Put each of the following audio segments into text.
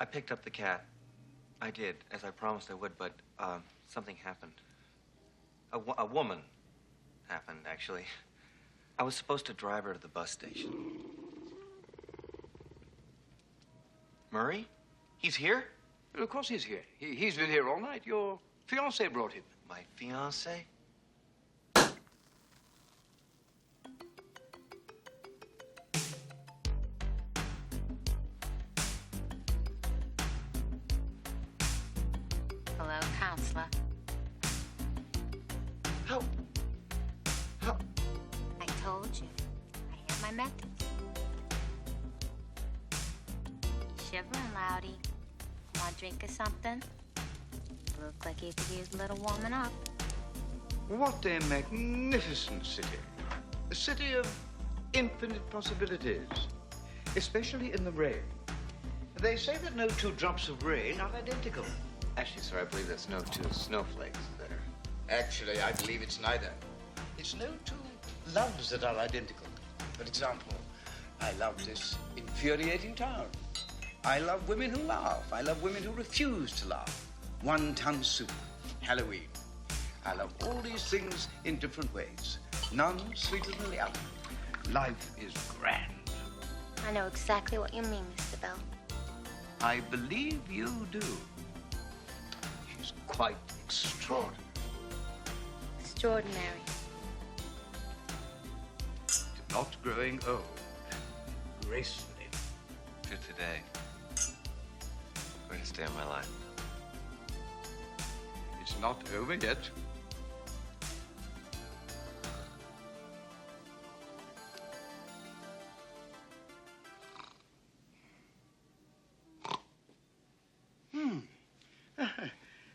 I picked up the cat. I did, as I promised I would, but something happened. A woman happened, actually. I was supposed to drive her to the bus station. Murray? He's here? Well, of course he's here. He's been here all night. Your fiancée brought him. My fiancée? Hello, counselor. How? I told you. I have my methods. Shivering, Loudy. Want a drink or something? Look like you could use a little warming up. What a magnificent city. A city of infinite possibilities, especially in the rain. They say that no two drops of rain are identical. Actually, sir, I believe that's no two snowflakes that are. Actually, I believe it's neither. It's no two loves that are identical. For example, I love this infuriating town. I love women who laugh. I love women who refuse to laugh. One-ton soup, Halloween. I love all these things in different ways. None sweeter than the other. Life is grand. I know exactly what you mean, Mr. Bell. I believe you do. She's quite extraordinary. Extraordinary. Not growing old. Gracefully. To today. Greatest day of my life. It's not over yet.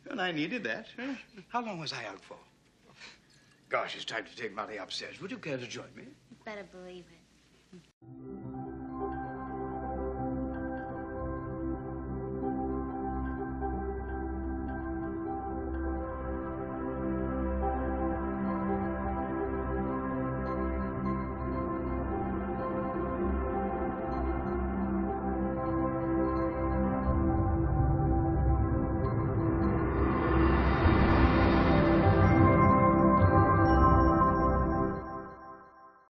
Well, I needed that. How long was I out for? Gosh, it's time to take Molly upstairs. Would you care to join me? You better believe it.